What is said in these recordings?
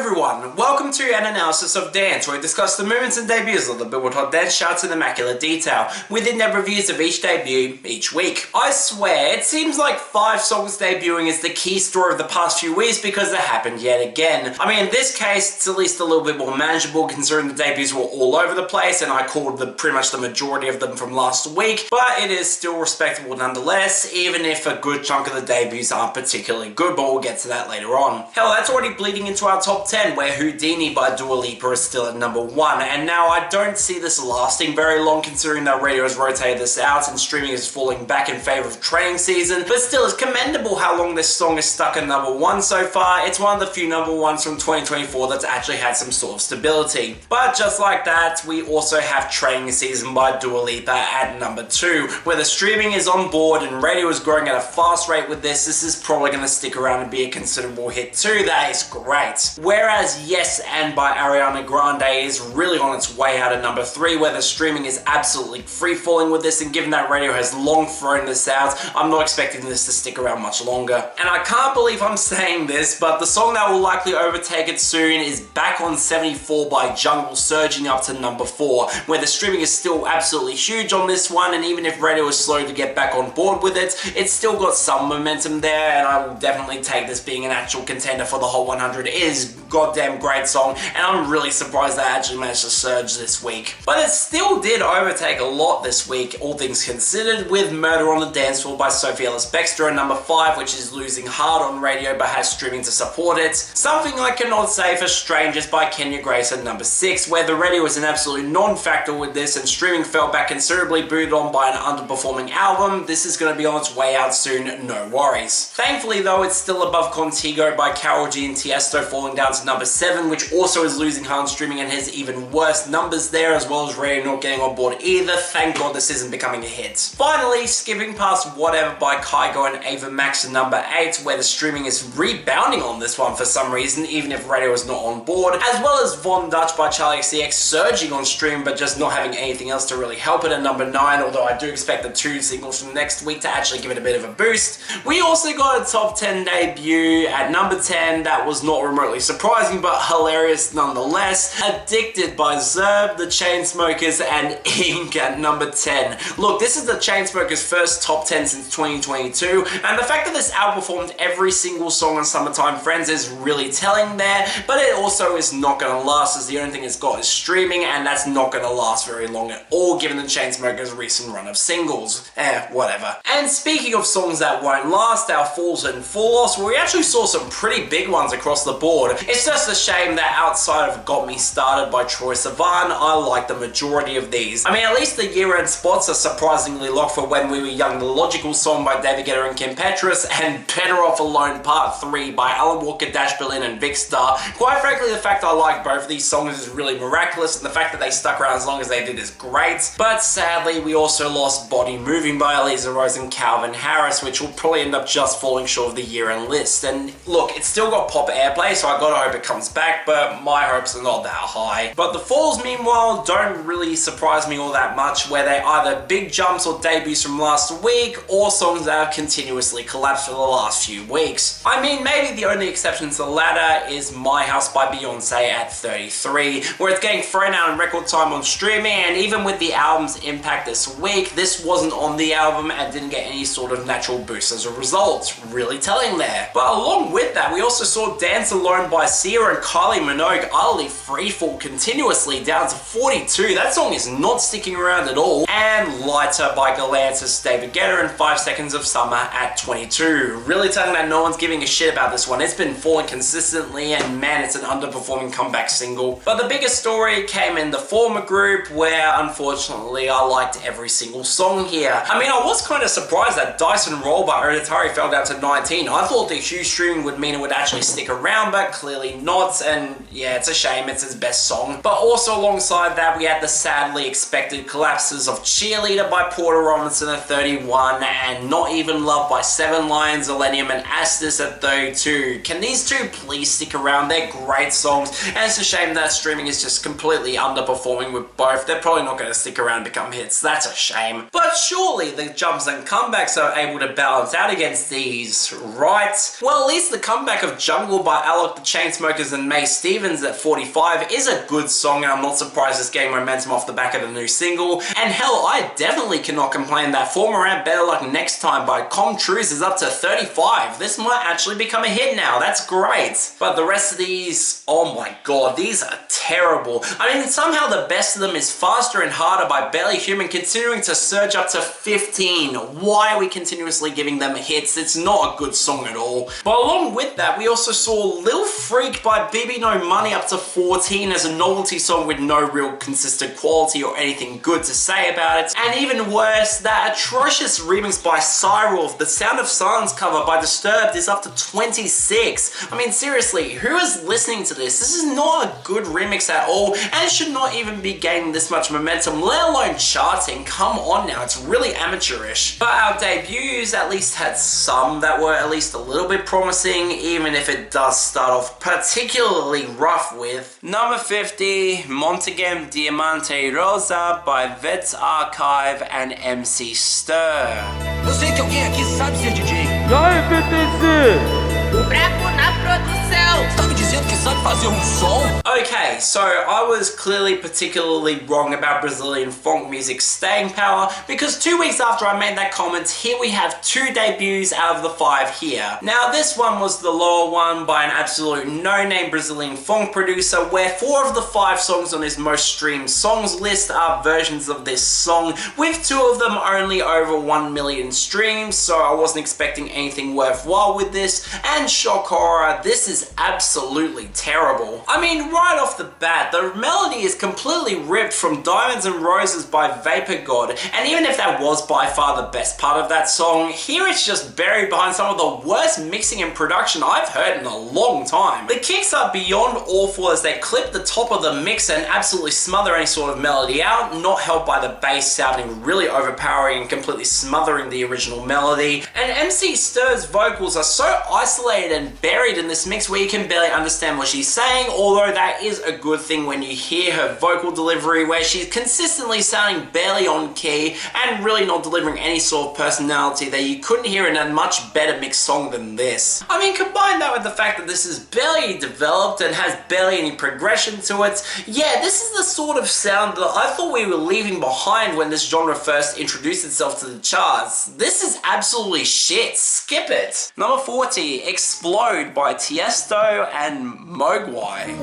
everyone, welcome to an analysis of dance, where we discuss the movements and debuts of the Billboard Hot Dance charts in immaculate detail, with in-depth reviews of each debut each week. I swear, it seems like 5 songs debuting is the key story of the past few weeks because it happened yet again. I mean, in this case, it's at least a little bit more manageable considering the debuts were all over the place and I called pretty much the majority of them from last week, but it is still respectable nonetheless, even if a good chunk of the debuts aren't particularly good, but we'll get to that later on. Hell, that's already bleeding into our top 10, where Houdini by Dua Lipa is still at number 1, and now I don't see this lasting very long considering that radio has rotated this out and streaming is falling back in favour of training season, but still it's commendable how long this song is stuck at number 1 so far. It's one of the few number 1s from 2024 that's actually had some sort of stability. But just like that, we also have Training Season by Dua Lipa at number 2, where the streaming is on board and radio is growing at a fast rate with this. This is probably going to stick around and be a considerable hit too. That is great. Whereas Yes and by Ariana Grande is really on its way out at number 3, where the streaming is absolutely free-falling with this, and given that radio has long thrown this out, I'm not expecting this to stick around much longer. And I can't believe I'm saying this, but the song that will likely overtake it soon is Back on 74 by Jungle, surging up to number 4, where the streaming is still absolutely huge on this one, and even if radio is slow to get back on board with it, it's still got some momentum there, and I will definitely take this being an actual contender for the Hot 100. It is a goddamn great song, and I'm really surprised that actually managed to surge this week. But it still did overtake a lot this week, all things considered, with Murder on the Dance Floor by Sophie Ellis-Bextor at number 5, which is losing hard on radio but has streaming to support it. Something I Cannot Say for Strangers by Kenya Grace at number 6, where the radio was an absolute non-factor with this and streaming fell back considerably, booted on by an underperforming album. This is going to be on its way out soon, no worries. Thankfully though, it's still above Contigo by Doechii and Tiesto, falling down to number 7, which also is losing hard on streaming and has even worse numbers there, as well as radio not getting on board either. Thank God this isn't becoming a hit. Finally, skipping past Whatever by Kygo and Ava Max to number 8, where the streaming is rebounding on this one for some reason, even if radio is not on board, as well as Von Dutch by Charli XCX surging on stream but just not having anything else to really help it at number 9, although I do expect the 2 singles from next week to actually give it a bit of a boost. We also got a top 10 debut at number 10 that was not remotely surprising but hilarious nonetheless. Addicted by ZERB, the Chainsmokers, and Ink at number 10. Look, this is the Chainsmokers' first top 10 since 2022, and the fact that this outperformed every single song on Summertime Friends is really telling there, but it also is not going to last, as the only thing it's got is streaming, and that's not going to last very long at all given the Chainsmokers' recent run of singles. Whatever. And speaking of songs that won't last, our falls and fall-offs, well, we actually saw some pretty big ones across the board. It's just a shame that outside of Got Me Started by Troye Sivan, I like the majority of these. I mean, at least the year-end spots are surprisingly locked for When We Were Young, the Logical Song by David Guetta and Kim Petras, and Better Off Alone Part 3 by Alan Walker, Dash Berlin, and Vic Star. Quite frankly, the fact I like both of these songs is really miraculous, and the fact that they stuck around as long as they did is great. But sadly, we also lost Body Moving by Eliza Rose and Calvin Harris, which will probably end up just falling short of the year-end list. And look, it's still got pop airplay, so I gotta hope it comes back, but my hopes are not that high. But the falls, meanwhile, don't really surprise me all that much, where they either big jumps or debuts from last week, or songs that have continuously collapsed for the last few weeks. I mean, maybe the only exception to the latter is My House by Beyonce at 33, where it's getting thrown out in record time on streaming, and even with the album's impact this week, this wasn't on the album and didn't get any sort of natural boost as a result. Really telling there. But along with that, we also saw Dance Alone by Sia and Kylie Minogue utterly freefall continuously down to 42. That song is not sticking around at all. And Lighter by Galantis, David Guetta, and 5 Seconds of Summer at 22. Really telling that no one's giving a shit about this one. It's been falling consistently, and man, it's an underperforming comeback single. But the biggest story came in the former group, where unfortunately I liked every single song here. I mean, I was kind of surprised that Dyson Roll by Odetari fell down to 19. I thought the huge streaming would mean it would actually stick around, but clearly not, and yeah, it's a shame. It's his best song. But also alongside that, we had the sadly expected collapses of Cheerleader by Porter Robinson at 31, and Not Even Love by Seven Lions, Millennium, and Astis at 32. Can these two please stick around? They're great songs, and it's a shame that streaming is just completely underperforming with both. They're probably not going to stick around and become hits. That's a shame. But surely the jumps and comebacks are able to balance out against these, right? Well, at least the comeback of Jungle by Alok the Chainsaw Chainsmokers and Mae Stevens at 45 is a good song, and I'm not surprised it's getting momentum off the back of the new single. And hell, I definitely cannot complain that Form Around Better Luck Next Time by Comtrues is up to 35. This might actually become a hit now, that's great. But the rest of these, oh my god, these are terrible. I mean, somehow the best of them is Faster and Harder by Barely Human, continuing to surge up to 15. Why are we continuously giving them hits? It's not a good song at all. But along with that, we also saw Lil Freak by BB No Money up to 14 as a novelty song with no real consistent quality or anything good to say about it. And even worse, that atrocious remix by Cyril, the Sound of Silence cover by Disturbed, is up to 26. I mean, seriously, who is listening to this? This is not a good remix at all, and it should not even be gaining this much momentum, let alone charting. Come on now, it's really amateurish. But our debuts at least had some that were at least a little bit promising, even if it does start off particularly rough with number 50, MONTAGEM DIAMANTE ROSA by vtze and MC Ster. Eu sei que alguém aqui sabe ser DJ. E aí, vtze? O brabo na produção. Tá me dizendo que sabe fazer som? Okay, so I was clearly particularly wrong about Brazilian Phonk music's staying power, because 2 weeks after I made that comment, here we have 2 debuts out of the 5 here. Now this one was the lower one by an absolute no-name Brazilian Phonk producer, where 4 of the 5 songs on his most streamed songs list are versions of this song, with 2 of them only over 1 million streams, so I wasn't expecting anything worthwhile with this, and shock horror, this is absolutely terrible. I mean, right off the bat, the melody is completely ripped from Diamonds and Roses by Vapor God, and even if that was by far the best part of that song, here it's just buried behind some of the worst mixing and production I've heard in a long time. The kicks are beyond awful as they clip the top of the mix and absolutely smother any sort of melody out, not helped by the bass sounding really overpowering and completely smothering the original melody. And MC Ster's vocals are so isolated and buried in this mix where you can barely understand what she's saying, although that is a good thing when you hear her vocal delivery, where she's consistently sounding barely on key and really not delivering any sort of personality that you couldn't hear in a much better mixed song than this. I mean, combine that with the fact that this is barely developed and has barely any progression to it, yeah, this is the sort of sound that I thought we were leaving behind when this genre first introduced itself to the charts. This is absolutely shit, skip it. Number 40, Explode by Tiesto and MOGUAI.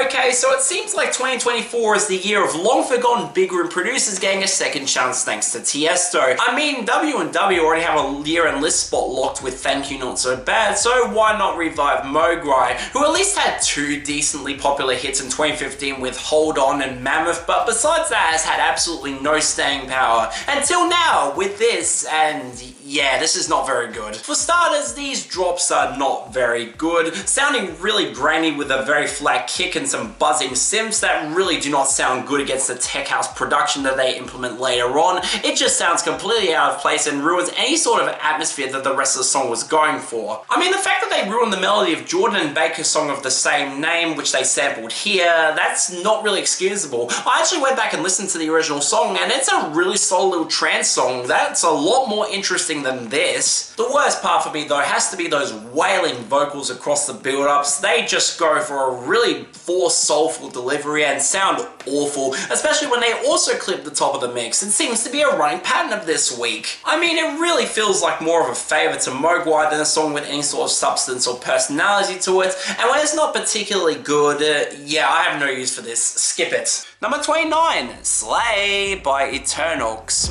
Okay, so it seems like 2024 is the year of long-forgotten big room producers getting a second chance thanks to Tiesto. I mean, W&W already have a year-end list spot locked with Thank You Not So Bad, so why not revive MOGUAI, who at least had 2 decently popular hits in 2015 with Hold On and Mammoth, but besides that has had absolutely no staying power until now with this, and yeah, this is not very good. For starters, these drops are not very good, sounding really grainy with a very flat kick and some buzzing synths that really do not sound good against the tech house production that they implement later on. It just sounds completely out of place and ruins any sort of atmosphere that the rest of the song was going for. I mean, the fact that they ruined the melody of Jordan and Baker's song of the same name, which they sampled here, that's not really excusable. I actually went back and listened to the original song, and it's a really solid little trance song that's a lot more interesting than this. The worst part for me though has to be those wailing vocals across the build-ups. They just go for a really forced, soulful delivery and sound awful, especially when they also clip the top of the mix. It seems to be a running pattern of this week. I mean, it really feels like more of a favour to MOGUAI than a song with any sort of substance or personality to it, and when it's not particularly good, yeah, I have no use for this. Skip it. Number 29, Slay by Eternxlkz.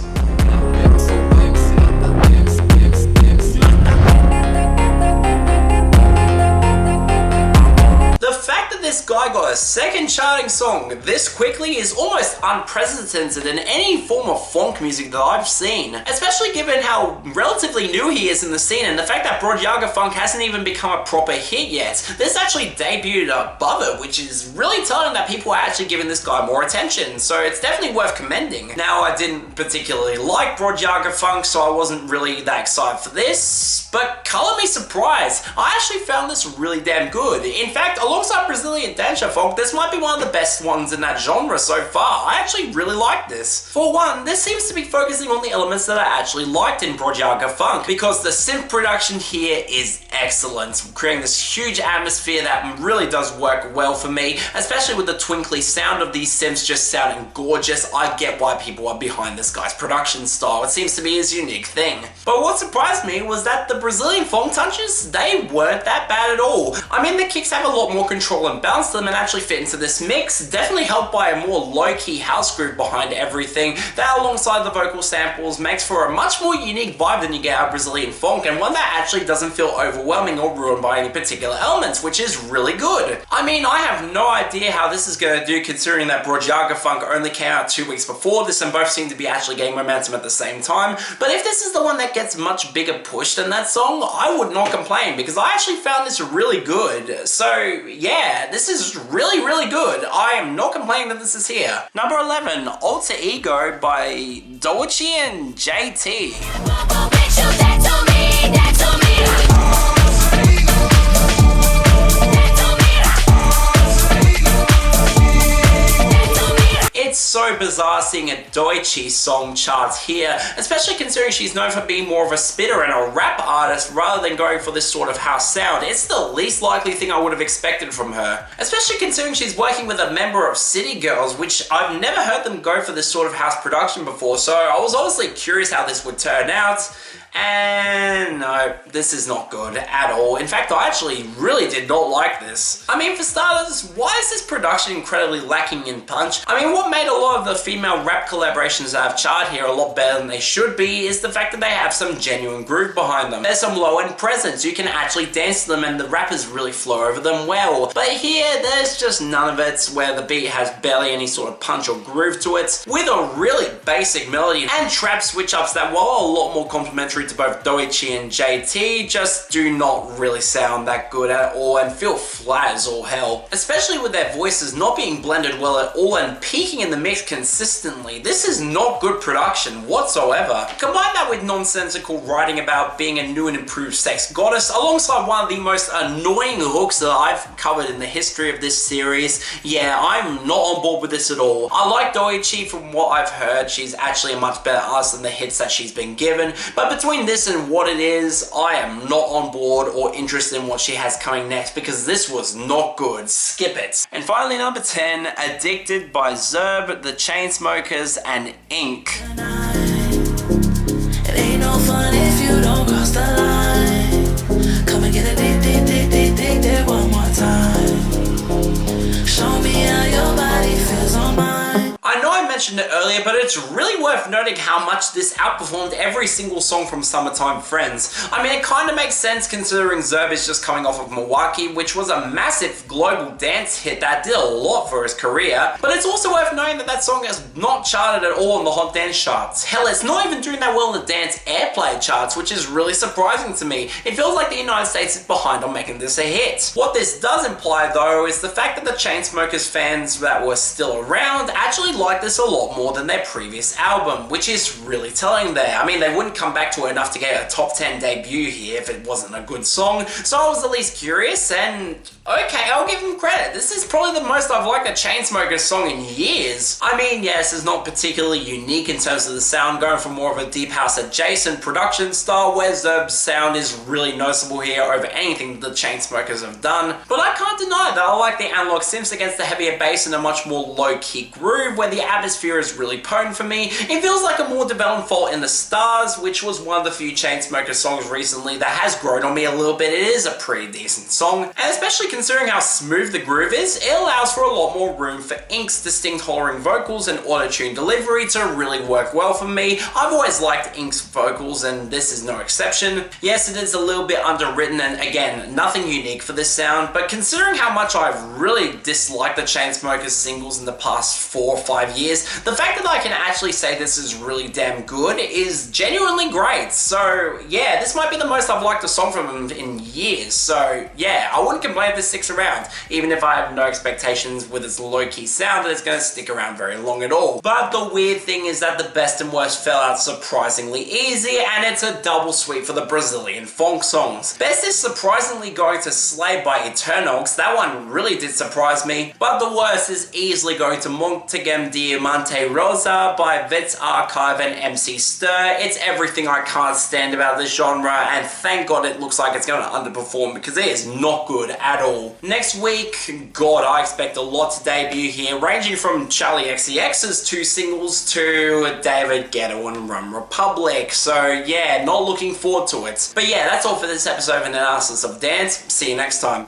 This guy got a second charting song this quickly is almost unprecedented in any form of funk music that I've seen, especially given how relatively new he is in the scene and the fact that Doechii Phonk hasn't even become a proper hit yet. This actually debuted above it, which is really telling that people are actually giving this guy more attention, so it's definitely worth commending. Now, I didn't particularly like Doechii Phonk, so I wasn't really that excited for this, but color me surprised, I actually found this really damn good. In fact, a alongside Brazilian Phonk, this might be one of the best ones in that genre so far. I actually really like this. For one, this seems to be focusing on the elements that I actually liked in Brazilian Phonk, because the synth production here is excellent, creating this huge atmosphere that really does work well for me, especially with the twinkly sound of these synths just sounding gorgeous. I get why people are behind this guy's production style. It seems to be his unique thing. But what surprised me was that the Brazilian Phonk touches, they weren't that bad at all. I mean, the kicks have a lot more control and bounce to them and actually fit into this mix, definitely helped by a more low-key house groove behind everything that, alongside the vocal samples, makes for a much more unique vibe than you get out of Brazilian Phonk, and one that actually doesn't feel overwhelming or ruined by any particular elements, which is really good. I mean, I have no idea how this is going to do, considering that Brazilian Phonk only came out 2 weeks before this and both seem to be actually getting momentum at the same time, but if this is the one that gets much bigger push than that song, I would not complain, because I actually found this really good. So yeah, this is really, really good. I am not complaining that this is here. Number 11, Alter Ego by Doechii and JT. It's so bizarre seeing a Doechii song chart here, especially considering she's known for being more of a spitter and a rap artist rather than going for this sort of house sound. It's the least likely thing I would have expected from her, especially considering she's working with a member of City Girls, which I've never heard them go for this sort of house production before, so I was obviously curious how this would turn out. And no, this is not good at all. In fact, I actually really did not like this. I mean, for starters, why is this production incredibly lacking in punch? I mean, what made a lot of the female rap collaborations that I've charted here a lot better than they should be is the fact that they have some genuine groove behind them. There's some low-end presence, you can actually dance to them and the rappers really flow over them well. But here, there's just none of it, where the beat has barely any sort of punch or groove to it, with a really basic melody and trap switch-ups that, while a lot more complementary to both Doechii and JT, just do not really sound that good at all and feel flat as all hell. Especially with their voices not being blended well at all and peaking in the mix consistently. This is not good production whatsoever. Combine that with nonsensical writing about being a new and improved sex goddess, alongside one of the most annoying hooks that I've covered in the history of this series. Yeah, I'm not on board with this at all. I like Doechii from what I've heard. She's actually a much better artist than the hits that she's been given, but between this and what it is, I am not on board or interested in what she has coming next, because this was not good. Skip it. And finally, number 10, Addicted by ZERB, the Chainsmokers, and Ink. It ain't no fun if you don't cross the line. Come and get addicted one more time. Show me how your body feels on mine. I know I mentioned it earlier, but it's really worth noting how much this outperformed every single song from Summertime Friends. I mean, it kind of makes sense considering ZERB is just coming off of MOGUAI, which was a massive global dance hit that did a lot for his career, but it's also worth noting that that song has not charted at all on the hot dance charts. Hell, it's not even doing that well in the dance airplay charts, which is really surprising to me. It feels like the United States is behind on making this a hit. What this does imply, though, is the fact that the Chainsmokers fans that were still around actually like this a lot more than their previous album, which is really telling there. I mean, they wouldn't come back to it enough to get a top 10 debut here if it wasn't a good song, so I was at least curious, and okay, I'll give them credit. This is probably the most I've liked a Chainsmokers song in years. I mean, yes, it's not particularly unique in terms of the sound, going for more of a deep house adjacent production style, where ZERB's sound is really noticeable here over anything the Chainsmokers have done, but I can't deny that I like the analog synths against the heavier bass and a much more low-key groove, where the atmosphere is really potent for me. It feels like a more developed Fault in the Stars, which was one of the few Chainsmokers songs recently that has grown on me a little bit. It is a pretty decent song, and especially considering how smooth the groove is, it allows for a lot more room for Ink's distinct hollering vocals and auto-tune delivery to really work well for me. I've always liked Ink's vocals, and this is no exception. Yes, it is a little bit underwritten, and again, nothing unique for this sound, but considering how much I've really disliked the Chainsmokers singles in the past 4 or 5 years, the fact that I can actually say this is really damn good is genuinely great. So yeah, this might be the most I've liked a song from him in years. So yeah, I wouldn't complain if this sticks around, even if I have no expectations with its low-key sound that it's going to stick around very long at all. But the weird thing is that the best and worst fell out surprisingly easy, and it's a double sweep for the Brazilian Phonk songs. Best is surprisingly going to Slay by Eternxlkz. That one really did surprise me. But the worst is easily going to MONTAGEM DIAMANTE ROSA by vtze and MC Ster. It's everything I can't stand about this genre, and thank God it looks like it's going to underperform because it is not good at all. Next week, God, I expect a lot to debut here, ranging from Charli XCX's 2 singles to David Guetta and Rum Republic. So yeah, not looking forward to it. But yeah, that's all for this episode of an analysis of dance. See you next time.